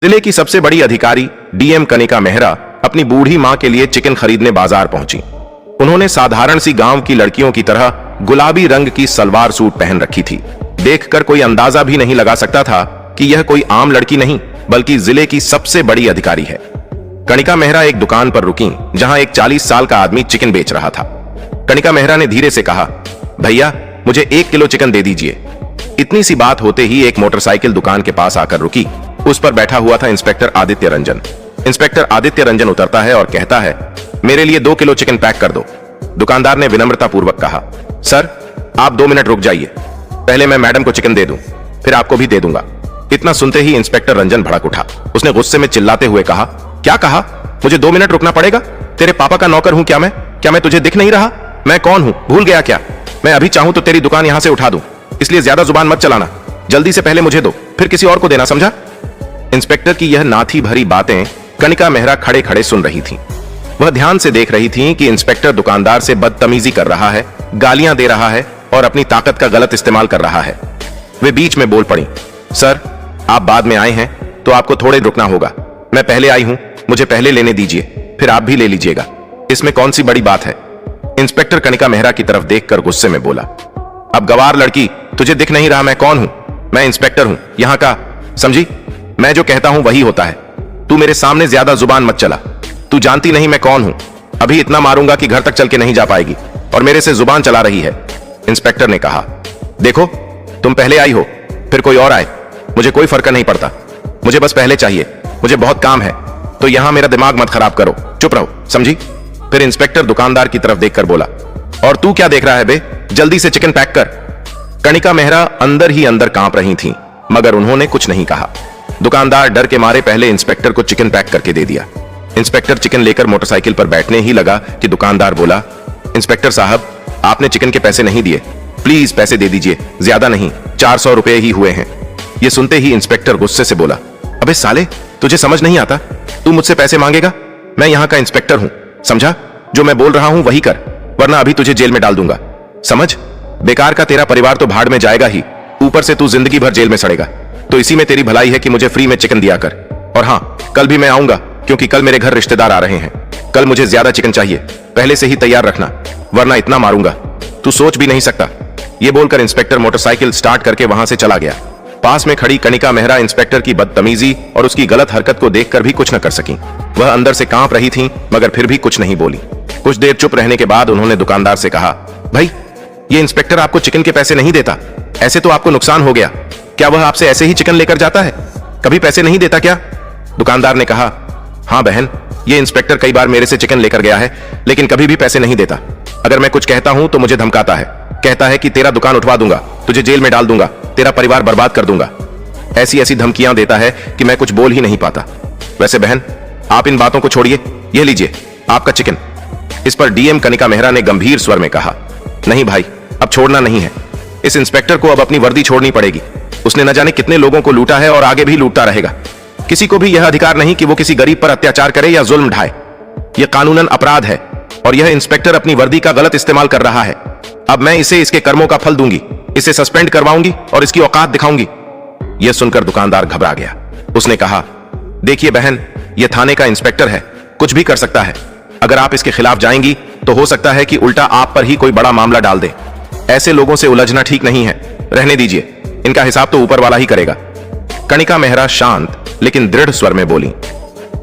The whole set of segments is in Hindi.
जिले की सबसे बड़ी अधिकारी डीएम कनिका मेहरा अपनी बूढ़ी मां के लिए चिकन खरीदने बाजार पहुंची। उन्होंने साधारण सी गांव की लड़कियों की तरह गुलाबी रंग की सलवार सूट पहन रखी थी। देखकर कोई अंदाजा भी नहीं लगा सकता था कि यह कोई आम लड़की नहीं बल्कि जिले की सबसे बड़ी अधिकारी है। कनिका मेहरा एक दुकान पर रुकी जहां एक 40 साल का आदमी चिकन बेच रहा था। कनिका मेहरा ने धीरे से कहा, भैया मुझे 1 किलो चिकन दे दीजिए। इतनी सी बात होते ही एक मोटरसाइकिल दुकान के पास आकर रुकी। उस पर बैठा हुआ था इंस्पेक्टर आदित्य रंजन। इंस्पेक्टर आदित्य रंजन उतरता है और कहता है, मेरे लिए 2 किलो चिकन पैक कर दो। दुकानदार ने विनम्रता पूर्वक कहा, सर आप 2 मिनट रुक जाइए, पहले मैं मैडम को चिकन दे दूं, फिर आपको भी दे दूंगा। इतना सुनते ही इंस्पेक्टर रंजन भड़क उठा। उसने गुस्से में चिल्लाते हुए कहा, क्या कहा? मुझे 2 मिनट रुकना पड़ेगा? तेरे पापा का नौकर हूं क्या मैं? क्या मैं तुझे दिख नहीं रहा? मैं कौन हूं, भूल गया क्या? मैं अभी चाहूं तो तेरी दुकान यहां से उठा दूं, इसलिए ज्यादा जुबान मत चलाना। जल्दी से पहले मुझे दो, फिर किसी और को देना, समझा? इंस्पेक्टर की यह नाथी भरी बातें कनिका मेहरा खड़े खड़े सुन रही थी। वह ध्यान से देख रही थी कि इंस्पेक्टर दुकानदार से बदतमीजी कर रहा है, गालियां दे रहा है और अपनी ताकत का गलत इस्तेमाल कर रहा है। वे बीच में बोल पड़ी, सर आप बाद में आए हैं तो आपको थोड़े रुकना होगा। मैं पहले आई हूं, मुझे पहले लेने दीजिए, फिर आप भी ले लीजिएगा। इसमें कौन सी बड़ी बात है? इंस्पेक्टर कनिका मेहरा की तरफ देखकर गुस्से में बोला, अब गवार लड़की, तुझे दिख नहीं रहा मैं कौन हूं? मैं इंस्पेक्टर हूं यहां का, समझी? मैं जो कहता हूं वही होता है। तू मेरे सामने ज्यादा जुबान मत चला। तू जानती नहीं मैं कौन हूं। अभी इतना मारूंगा कि घर तक चल के नहीं जा पाएगी और मेरे से जुबान चला रही है। इंस्पेक्टर ने कहा, देखो तुम पहले आई हो फिर कोई और आए, मुझे कोई फर्क नहीं पड़ता। मुझे बस पहले चाहिए, मुझे बहुत काम है, तो यहां मेरा दिमाग मत खराब करो, चुप रहो, समझी? फिर इंस्पेक्टर दुकानदार की तरफ देखकर बोला, और तू क्या देख रहा है बे, जल्दी से चिकन पैक कर। कनिका मेहरा अंदर ही अंदर कांप रही थी मगर उन्होंने कुछ नहीं कहा। दुकानदार डर के मारे पहले इंस्पेक्टर को चिकन पैक करके दे दिया। इंस्पेक्टर चिकन लेकर मोटरसाइकिल पर बैठने ही लगा कि दुकानदार बोला, इंस्पेक्टर साहब आपने चिकन के पैसे नहीं दिए, प्लीज पैसे दे दीजिए, ज्यादा नहीं, 400 रुपए ही हुए हैं। यह सुनते ही इंस्पेक्टर गुस्से से बोला, अबे साले तुझे समझ नहीं आता? तू मुझसे पैसे मांगेगा? मैं यहां का इंस्पेक्टर हूं, समझा? जो मैं बोल रहा हूं वही कर, वरना अभी तुझे जेल में डाल दूंगा, समझ? बेकार का तेरा परिवार तो भाड़ में जाएगा ही, ऊपर से तू जिंदगी भर जेल में सड़ेगा। तो इसी में तेरी भलाई है कि मुझे फ्री में चिकन दिया कर। और हां, कल भी मैं आऊंगा क्योंकि कल मेरे घर रिश्तेदार आ रहे हैं। कल मुझे ज्यादा चिकन चाहिए, पहले से ही तैयार रखना, वरना इतना मारूंगा तू सोच भी नहीं सकता। यह बोलकर इंस्पेक्टर मोटरसाइकिल स्टार्ट करके वहां से चला गया। पास में खड़ी कनिका मेहरा इंस्पेक्टर की बदतमीजी और उसकी गलत हरकत को देखकर भी कुछ न कर सकी। वह अंदर से कांप रही थी मगर फिर भी कुछ नहीं बोली। कुछ देर चुप रहने के बाद उन्होंने दुकानदार से कहा, भाई ये इंस्पेक्टर आपको चिकन के पैसे नहीं देता, ऐसे तो आपको नुकसान हो गया। क्या वह आपसे ऐसे ही चिकन लेकर जाता है, कभी पैसे नहीं देता क्या? दुकानदार ने कहा, हां बहन, ये इंस्पेक्टर कई बार मेरे से चिकन लेकर गया है लेकिन कभी भी पैसे नहीं देता। अगर मैं कुछ कहता हूं तो मुझे धमकाता है, कहता है कि तेरा दुकान उठवा दूंगा, तुझे जेल में डाल दूंगा, तेरा परिवार बर्बाद कर दूंगा। ऐसी ऐसी धमकियां देता है कि मैं कुछ बोल ही नहीं पाता। वैसे बहन आप इन बातों को छोड़िए, यह लीजिए आपका चिकन। इस पर डीएम कनिका मेहरा ने गंभीर स्वर में कहा, नहीं भाई, अब छोड़ना नहीं है। इस इंस्पेक्टर को अब अपनी वर्दी छोड़नी पड़ेगी। उसने न जाने कितने लोगों को लूटा है और आगे भी लूटता रहेगा। किसी को भी यह अधिकार नहीं कि वो किसी गरीब पर अत्याचार करे या जुल्म ढाए। यह कानूनन अपराध है और यह इंस्पेक्टर अपनी वर्दी का गलत इस्तेमाल कर रहा है। अब मैं इसे इसके कर्मों का फल दूंगी, इसे सस्पेंड करवाऊंगी और इसकी औकात दिखाऊंगी। यह सुनकर दुकानदार घबरा गया। उसने कहा, देखिए बहन, यह थाने का इंस्पेक्टर है, कुछ भी कर सकता है। अगर आप इसके खिलाफ जाएंगी तो हो सकता है कि उल्टा आप पर ही कोई बड़ा मामला डाल दे। ऐसे लोगों से उलझना ठीक नहीं है, रहने दीजिए, इनका हिसाब तो ऊपर वाला ही करेगा। कनिका मेहरा शांत लेकिन दृढ़ स्वर में बोली,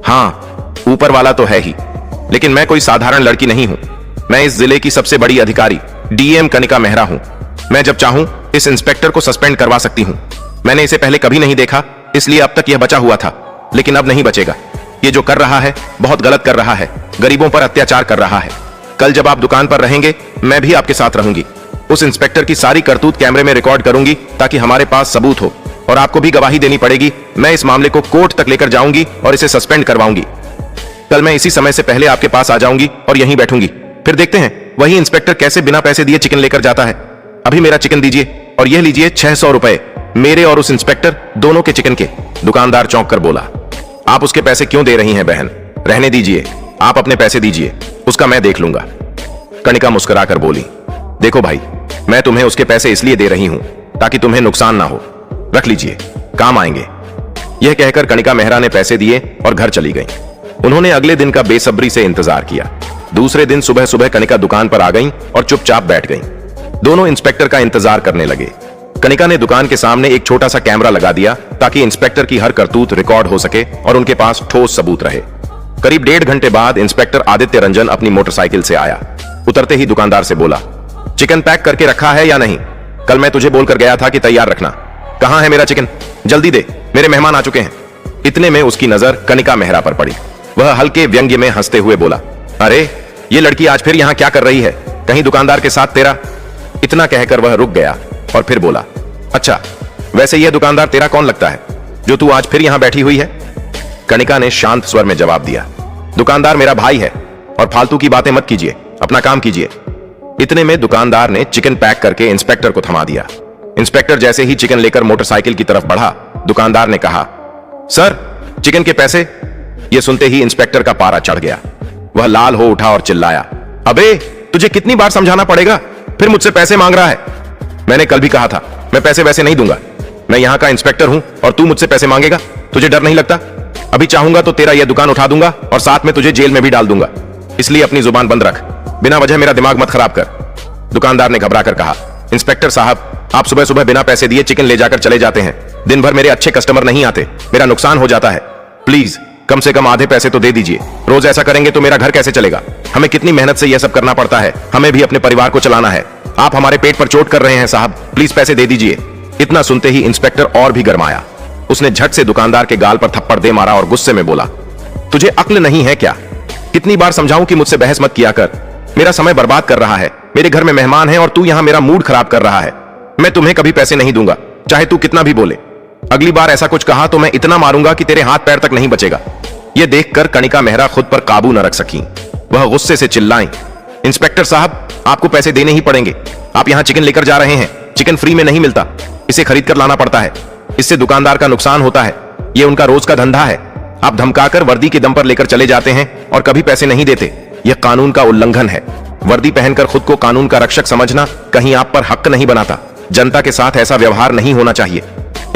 हां ऊपर वाला तो है ही, लेकिन मैं कोई साधारण लड़की नहीं हूं। मैं इस जिले की सबसे बड़ी अधिकारी डीएम कनिका मेहरा हूं। मैं जब चाहूं इस इंस्पेक्टर को सस्पेंड करवा सकती हूं। मैंने इसे पहले कभी नहीं देखा, इसलिए अब तक यह बचा हुआ था, लेकिन अब नहीं बचेगा। ये जो कर रहा है बहुत गलत कर रहा है, गरीबों पर अत्याचार कर रहा है। कल जब आप दुकान पर रहेंगे मैं भी आपके साथ रहूंगी। उस इंस्पेक्टर की सारी करतूत कैमरे में रिकॉर्ड करूंगी ताकि हमारे पास सबूत हो, और आपको भी गवाही देनी पड़ेगी। मैं इस मामले को कोर्ट तक लेकर जाऊंगी और इसे सस्पेंड करवाऊंगी। कल मैं इसी समय से पहले आपके पास आ जाऊंगी और यहीं बैठूंगी, फिर देखते हैं वही इंस्पेक्टर कैसे बिना पैसे दिए चिकन लेकर जाता है। अभी मेरा चिकन दीजिए और यह लीजिए 600 रुपए, मेरे और उस इंस्पेक्टर दोनों के चिकन के। दुकानदार चौंक कर बोला, आप उसके पैसे क्यों दे रही हैं बहन? रहने दीजिए, आप अपने पैसे दीजिए, उसका मैं देख लूंगा। कनिका मुस्कुराकर बोली, देखो भाई, मैं तुम्हें उसके पैसे इसलिए दे रही हूं ताकि तुम्हें नुकसान ना हो, रख लीजिए, काम आएंगे। यह कहकर कणिका मेहरा ने पैसे दिए और घर चली गई। उन्होंने अगले दिन का बेसब्री से इंतजार किया। दूसरे दिन सुबह सुबह कणिका दुकान पर आ गई और चुपचाप बैठ गई। दोनों इंस्पेक्टर का इंतजार करने लगे। कणिका ने दुकान के सामने एक छोटा सा कैमरा लगा दिया ताकि इंस्पेक्टर की हर करतूत रिकॉर्ड हो सके और उनके पास ठोस सबूत रहे। करीब 1.5 घंटे बाद इंस्पेक्टर आदित्य रंजन अपनी मोटरसाइकिल से आया। उतरते ही दुकानदार से बोला, चिकन पैक करके रखा है या नहीं? कल मैं तुझे बोलकर गया था कि तैयार रखना। कहां है मेरा चिकन? जल्दी दे, मेरे मेहमान आ चुके हैं। इतने में उसकी नजर कणिका मेहरा पर पड़ी। वह हल्के व्यंग्य में हंसते हुए बोला, अरे ये लड़की आज फिर यहां क्या कर रही है? कहीं दुकानदार के साथ तेरा? इतना कहकर वह रुक गया और फिर बोला, अच्छा वैसे यह दुकानदार तेरा कौन लगता है जो तू आज फिर यहां बैठी हुई है? कणिका ने शांत स्वर में जवाब दिया, दुकानदार मेरा भाई है और फालतू की बातें मत कीजिए, अपना काम कीजिए। इतने में दुकानदार ने चिकन पैक करके इंस्पेक्टर को थमा दिया। इंस्पेक्टर जैसे ही चिकन लेकर मोटरसाइकिल की तरफ बढ़ा, दुकानदार ने कहा, सर चिकन के पैसे। यह सुनते ही इंस्पेक्टर का पारा चढ़ गया। वह लाल हो उठा और चिल्लाया, अबे तुझे कितनी बार समझाना पड़ेगा, फिर मुझसे पैसे मांग रहा है? मैंने कल भी कहा था मैं पैसे वैसे नहीं दूंगा। मैं यहां का इंस्पेक्टर हूं और तू मुझसे पैसे मांगेगा? तुझे डर नहीं लगता? अभी चाहूंगा तो तेरा यह दुकान उठा दूंगा और साथ में तुझे जेल में भी डाल दूंगा। इसलिए अपनी जुबान बंद रख, बिना वजह मेरा दिमाग मत खराब कर। दुकानदार ने घबरा कर कहा, इंस्पेक्टर साहब आप सुबह सुबह बिना पैसे दिए चिकन ले जाकर चले जाते हैं। दिन भर मेरे अच्छे कस्टमर नहीं आते, मेरा नुकसान हो जाता है। प्लीज कम से कम आधे पैसे तो दे दीजिए। रोज ऐसा करेंगे तो मेरा घर कैसे चलेगा? हमें कितनी मेहनत से यह सब करना पड़ता है, हमें भी अपने परिवार को चलाना है। आप हमारे पेट पर चोट कर रहे हैं साहब, प्लीज पैसे दे दीजिए। इतना सुनते ही इंस्पेक्टर और भी गरमाया। उसने झट से दुकानदार के गाल पर थप्पड़ दे मारा और गुस्से में बोला, तुझे अक्ल नहीं है क्या? कितनी बार समझाऊं कि मुझसे बहस मत किया कर? मेरा समय बर्बाद कर रहा है, मेरे घर में मेहमान हैं और तू यहां मेरा मूड खराब कर रहा है। मैं तुम्हें कभी पैसे नहीं दूंगा, चाहे तू कितना भी बोले। अगली बार ऐसा कुछ कहा तो मैं इतना मारूंगा कि तेरे हाथ पैर तक नहीं बचेगा। यह देखकर कणिका मेहरा खुद पर काबू न रख सकी। वह गुस्से से चिल्लाई, इंस्पेक्टर साहब आपको पैसे देने ही पड़ेंगे। आप यहां चिकन लेकर जा रहे हैं, चिकन फ्री में नहीं मिलता, इसे खरीद कर लाना पड़ता है। इससे दुकानदार का नुकसान होता है, यह उनका रोज का धंधा है। आप धमकाकर वर्दी के दम पर लेकर चले जाते हैं और कभी पैसे नहीं देते। यह कानून का उल्लंघन है। वर्दी पहनकर खुद को कानून का रक्षक समझना कहीं आप पर हक नहीं बनाता। जनता के साथ ऐसा व्यवहार नहीं होना चाहिए।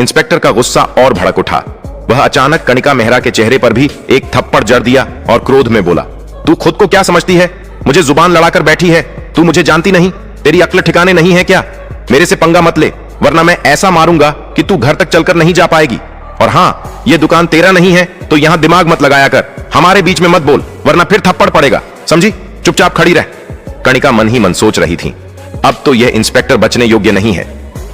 इंस्पेक्टर का गुस्सा और भड़क उठा। वह अचानक कणिका मेहरा के चेहरे पर भी एक थप्पड़ जड़ दिया और क्रोध में बोला, तू खुद को क्या समझती है? मुझे जुबान लड़ाकर बैठी है, तू मुझे जानती नहीं? तेरी अक्ल ठिकाने नहीं है क्या? मेरे से पंगा मत ले, वरना मैं ऐसा मारूंगा कि तू घर तक चलकर नहीं जा पाएगी। और हाँ, यह दुकान तेरा नहीं है तो यहां दिमाग मत लगाया कर, हमारे बीच में मत बोल, वरना फिर थप्पड़ पड़ेगा, समझी? चुपचाप खड़ी रह। कणिका मन ही मन सोच रही थी, अब तो यह इंस्पेक्टर बचने योग्य नहीं है।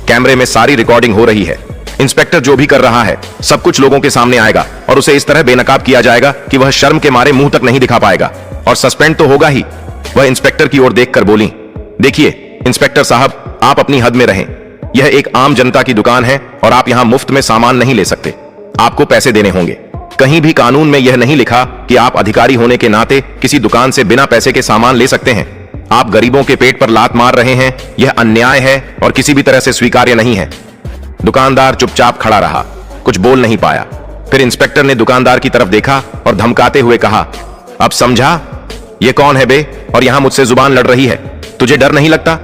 कैमरे में सारी रिकॉर्डिंग हो रही है। इंस्पेक्टर जो भी कर रहा है सब कुछ लोगों के सामने आएगा और उसे इस तरह बेनकाब किया जाएगा कि वह शर्म के मारे मुंह तक नहीं दिखा पाएगा और सस्पेंड तो होगा ही। वह इंस्पेक्टर की ओर देखकर बोली, देखिए इंस्पेक्टर साहब आप अपनी हद में रहें। यह एक आम जनता की दुकान है और आप यहां मुफ्त में सामान नहीं ले सकते, आपको पैसे देने होंगे। कहीं भी कानून में यह नहीं लिखा कि आप अधिकारी होने के नाते किसी दुकान से बिना पैसे के सामान ले सकते हैं। आप गरीबों के पेट पर लात मार रहे हैं, यह अन्याय है और किसी भी तरह से स्वीकार्य नहीं है। दुकानदार चुपचाप खड़ा रहा, कुछ बोल नहीं पाया। फिर इंस्पेक्टर ने दुकानदार की तरफ देखा और धमकाते हुए कहा, अब समझा ये कौन है बे और यहां मुझसे जुबान लड़ रही है? तुझे डर नहीं लगता?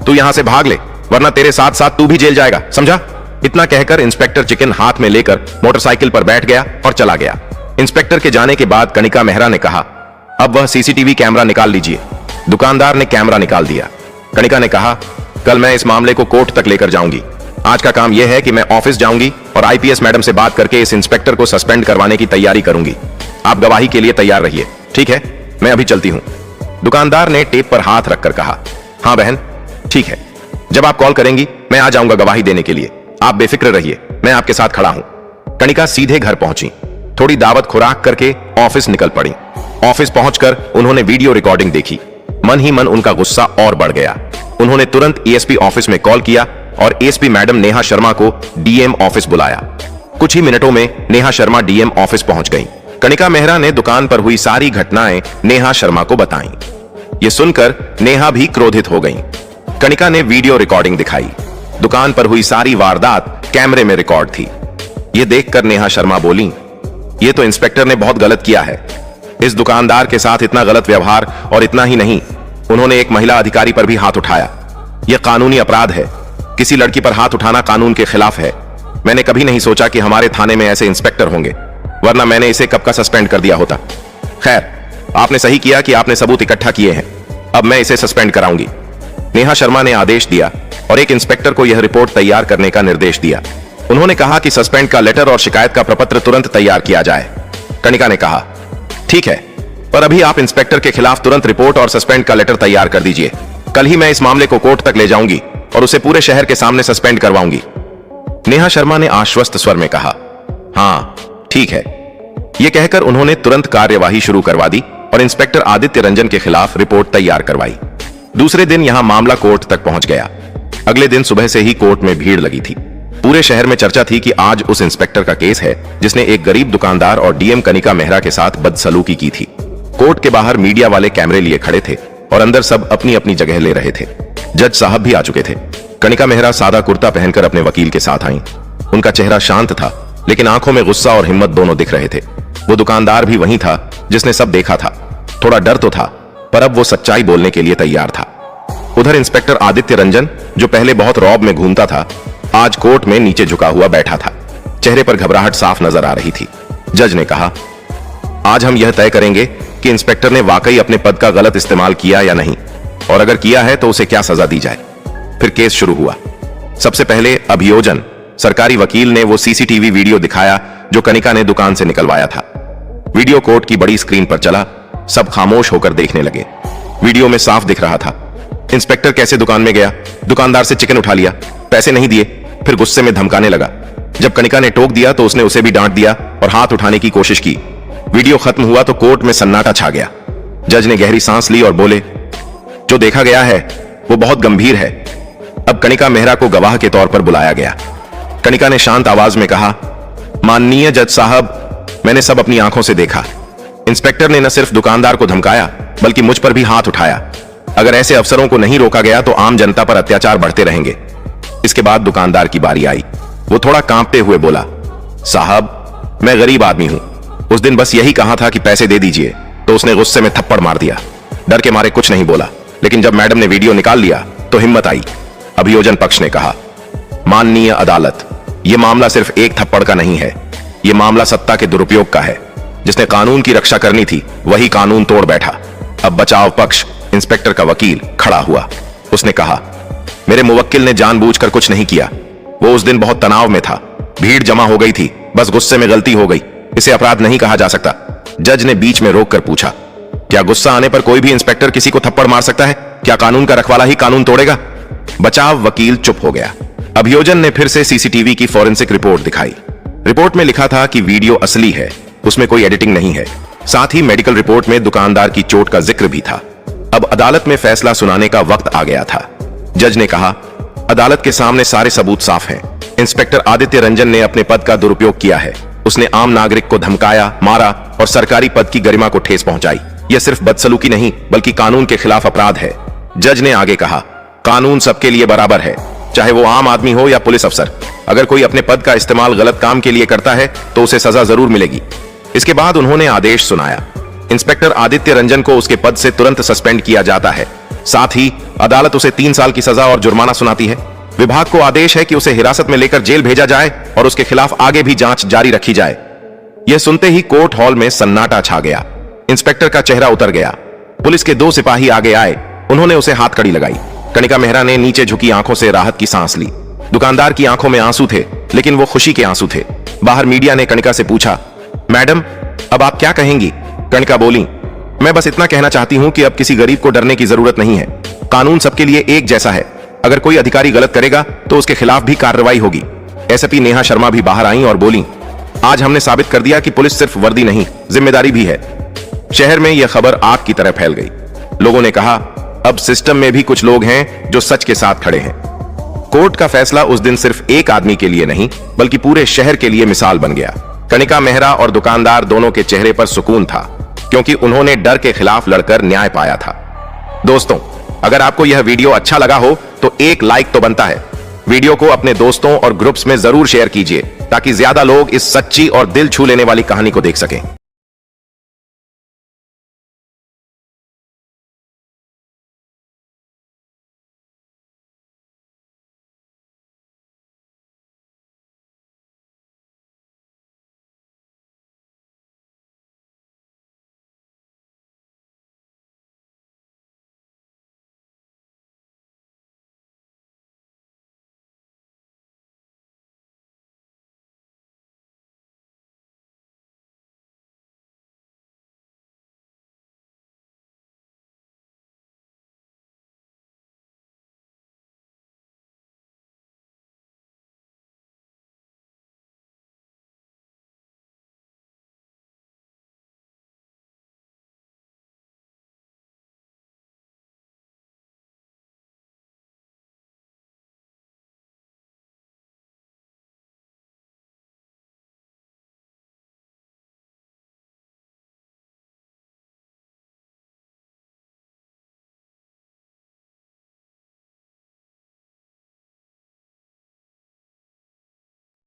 तू यहां से भाग ले, वरना तेरे साथ साथ तू भी जेल जाएगा, समझा? इतना कहकर इंस्पेक्टर चिकन हाथ में लेकर मोटरसाइकिल पर बैठ गया और चला गया। इंस्पेक्टर के जाने के बाद कणिका मेहरा ने कहा, अब वह सीसीटीवी कैमरा निकाल लीजिए। दुकानदार ने कैमरा निकाल दिया। कणिका ने कहा, कल मैं इस मामले को कोर्ट तक लेकर जाऊंगी। आज का काम यह है कि मैं ऑफिस जाऊंगी और आईपीएस मैडम से बात करके इस इंस्पेक्टर को सस्पेंड करवाने की तैयारी करूंगी। आप गवाही के लिए तैयार रहिए, ठीक है? मैं अभी चलती हूं। दुकानदार ने टेप पर हाथ रखकर कहा, हाँ बहन ठीक है, जब आप कॉल करेंगी मैं आ जाऊंगा गवाही देने के लिए। आप बेफिक्र रहिए, मैं आपके साथ खड़ा हूं। कणिका सीधे घर पहुंची। थोड़ी दावत खुराक करके ऑफिस निकल पड़ी। ऑफिस पहुंचकर उन्होंने वीडियो रिकॉर्डिंग देखी। मन ही मन उनका गुस्सा और बढ़ गया। उन्होंने तुरंत एएसपी ऑफिस में कॉल किया और एएसपी मैडम नेहा शर्मा को डीएम ऑफिस बुलाया। कुछ ही मिनटों में नेहा शर्मा डीएम ऑफिस पहुंच गईं। कणिका मेहरा ने दुकान पर हुई सारी घटनाएं नेहा शर्मा को बताईं। ये सुनकर नेहा भी क्रोधित हो गईं। कणिका ने वीडियो रिकॉर्डिंग दिखाई। दुकान पर हुई सारी वारदात कैमरे में रिकॉर्ड थी। यह देखकर नेहा शर्मा बोली, यह तो इंस्पेक्टर ने बहुत गलत किया है। इस दुकानदार के साथ इतना गलत व्यवहार, और इतना ही नहीं, उन्होंने एक महिला अधिकारी पर भी हाथ उठाया। यह कानूनी अपराध है। किसी लड़की पर हाथ उठाना कानून के खिलाफ है। मैंने कभी नहीं सोचा कि हमारे थाने में ऐसे इंस्पेक्टर होंगे, वरना मैंने इसे कब का सस्पेंड कर दिया होता। खैर, आपने सही किया कि आपने सबूत इकट्ठा किए हैं। अब मैं इसे सस्पेंड कराऊंगी। नेहा शर्मा ने आदेश दिया और एक इंस्पेक्टर को यह रिपोर्ट तैयार करने का निर्देश दिया। उन्होंने कहा कि सस्पेंड का लेटर और शिकायत का प्रपत्र तुरंत तैयार किया जाए। कनिका ने कहा, ठीक है, पर अभी आप इंस्पेक्टर के खिलाफ तुरंत रिपोर्ट और सस्पेंड का लेटर तैयार कर दीजिए। कल ही मैं इस मामले को कोर्ट तक ले जाऊंगी और उसे पूरे शहर के सामने सस्पेंड करवाऊंगी। नेहा शर्मा ने आश्वस्त स्वर में कहा, हाँ ठीक है। यह कहकर उन्होंने तुरंत कार्यवाही शुरू करवा दी और इंस्पेक्टर आदित्य रंजन के खिलाफ रिपोर्ट तैयार करवाई। दूसरे दिन यहां मामला कोर्ट तक पहुंच गया। अगले दिन सुबह से ही कोर्ट में भीड़ लगी थी। पूरे शहर में चर्चा थी कि आज उस इंस्पेक्टर का केस है जिसने एक गरीब दुकानदार और डीएम कनिका मेहरा के साथ बदसलूकी की थी। कोर्ट के बाहर मीडिया वाले कैमरे लिए खड़े थे और अंदर सब अपनी अपनी जगह ले रहे थे। जज साहब भी आ चुके थे। कनिका मेहरा सादा कुर्ता पहनकर अपने वकील के साथ आईं। उनका चेहरा शांत था, लेकिन आंखों में गुस्सा और हिम्मत दोनों दिख रहे थे। वो दुकानदार भी वही था जिसने सब देखा था। थोड़ा डर तो था, पर अब वो सच्चाई बोलने के लिए तैयार था। उधर इंस्पेक्टर आदित्य रंजन, जो पहले बहुत रौब में घूमता था, आज कोर्ट में नीचे झुका हुआ बैठा था। चेहरे पर घबराहट साफ नजर आ रही थी। जज ने कहा, आज हम यह तय करेंगे कि इंस्पेक्टर ने वाकई अपने पद का गलत इस्तेमाल किया या नहीं, और अगर किया है तो उसे क्या सजा दी जाए। फिर केस शुरू हुआ। सबसे पहले अभियोजन सरकारी वकील ने वो सीसीटीवी वीडियो दिखाया जो कनिका ने दुकान से निकलवाया था। वीडियो कोर्ट की बड़ी स्क्रीन पर चला। सब खामोश होकर देखने लगे। वीडियो में साफ दिख रहा था इंस्पेक्टर कैसे दुकान में गया, दुकानदार से चिकन उठा लिया, पैसे नहीं दिए, फिर गुस्से में धमकाने लगा। जब कनिका ने टोक दिया तो उसने उसे भी डांट दिया और हाथ उठाने की कोशिश की। वीडियो खत्म हुआ तो कोर्ट में सन्नाटा छा गया। जज ने गहरी सांस ली और बोले, जो देखा गया है वो बहुत गंभीर है। अब कनिका मेहरा को गवाह के तौर पर बुलाया गया। कनिका ने शांत आवाज में कहा, माननीय जज साहब, मैंने सब अपनी आंखों से देखा। इंस्पेक्टर ने न सिर्फ दुकानदार को धमकाया बल्कि मुझ पर भी हाथ उठाया। अगर ऐसे अफसरों को नहीं रोका गया तो आम जनता पर अत्याचार बढ़ते रहेंगे। इसके बाद दुकानदार की बारी आई। वो थोड़ा कांपते हुए बोला, साहब, मैं गरीब आदमी हूं। उस दिन बस यही कहा था कि पैसे दे दीजिए, तो उसने गुस्से में थप्पड़ मार दिया। डर के मारे कुछ नहीं बोला, लेकिन जब मैडम ने वीडियो निकाल लिया तो हिम्मत आई। अभियोजन पक्ष ने कहा, माननीय अदालत, यह मामला सिर्फ एक थप्पड़ का नहीं है। यह मामला सत्ता के दुरुपयोग का है। जिसने कानून की रक्षा करनी थी वही कानून तोड़ बैठा। अब बचाव पक्ष इंस्पेक्टर का वकील खड़ा हुआ। उसने कहा, मेरे मुवक्किल ने जानबूझकर कुछ नहीं किया। वो उस दिन बहुत तनाव में था, भीड़ जमा हो गई थी, बस गुस्से में गलती हो गई। इसे अपराध नहीं कहा जा सकता। जज ने बीच में रोककर पूछा, क्या गुस्सा आने पर कोई भी इंस्पेक्टर किसी को थप्पड़ मार सकता है? क्या कानून का रखवाला ही कानून तोड़ेगा? बचाव वकील चुप हो गया। अभियोजन ने फिर से सीसीटीवी की फॉरेंसिक रिपोर्ट दिखाई। रिपोर्ट में लिखा था कि वीडियो असली है, उसमें कोई एडिटिंग नहीं है। साथ ही मेडिकल रिपोर्ट में दुकानदार की चोट का जिक्र भी था। अब अदालत में फैसला सुनाने का वक्त आ गया था। जज ने कहा, अदालत के सामने सारे सबूत साफ हैं। इंस्पेक्टर आदित्य रंजन ने अपने पद का दुरुपयोग किया है। उसने आम नागरिक को धमकाया, मारा और सरकारी पद की गरिमा को ठेस पहुंचाई। यह सिर्फ बदसलूकी नहीं बल्कि कानून के खिलाफ अपराध है। जज ने आगे कहा, कानून सबके लिए बराबर है, चाहे वो आम आदमी हो या पुलिस अफसर। अगर कोई अपने पद का इस्तेमाल गलत काम के लिए करता है तो उसे सजा जरूर मिलेगी। इसके बाद उन्होंने आदेश सुनाया। इंस्पेक्टर आदित्य रंजन को उसके पद से तुरंत सस्पेंड किया जाता है। साथ ही अदालत उसे 3 साल की सजा और जुर्माना सुनाती है। विभाग को आदेश है कि उसे हिरासत में लेकर जेल भेजा जाए और उसके खिलाफ आगे भी जांच जारी रखी जाए। यह सुनते ही कोर्ट हॉल में सन्नाटा छा गया। इंस्पेक्टर का चेहरा उतर गया। पुलिस के 2 सिपाही आगे आए। उन्होंने उसे हाथकड़ी लगाई। कनिका मेहरा ने नीचे झुकी आंखों से राहत की सांस ली। दुकानदार की आंखों में आंसू थे, लेकिन वो खुशी के आंसू थे। बाहर मीडिया ने कनिका से पूछा, मैडम, अब आप क्या कहेंगी? कनिका बोली, मैं बस इतना कहना चाहती हूं कि अब किसी गरीब को डरने की जरूरत नहीं है। कानून सबके लिए एक जैसा है। अगर कोई अधिकारी गलत करेगा तो उसके खिलाफ भी कार्रवाई होगी। एसपी नेहा शर्मा भी बाहर आईं और बोली, आज हमने साबित कर दिया कि पुलिस सिर्फ वर्दी नहीं, जिम्मेदारी भी है। शहर में यह खबर आग की तरह फैल गई। लोगों ने कहा, अब सिस्टम में भी कुछ लोग हैं जो सच के साथ खड़े हैं। कोर्ट का फैसला उस दिन सिर्फ एक आदमी के लिए नहीं बल्कि पूरे शहर के लिए मिसाल बन गया। कनिका मेहरा और दुकानदार दोनों के चेहरे पर सुकून था, क्योंकि उन्होंने डर के खिलाफ लड़कर न्याय पाया था। दोस्तों, अगर आपको यह वीडियो अच्छा लगा हो तो एक लाइक तो बनता है। वीडियो को अपने दोस्तों और ग्रुप्स में जरूर शेयर कीजिए ताकि ज्यादा लोग इस सच्ची और दिल छू लेने वाली कहानी को देख सकें।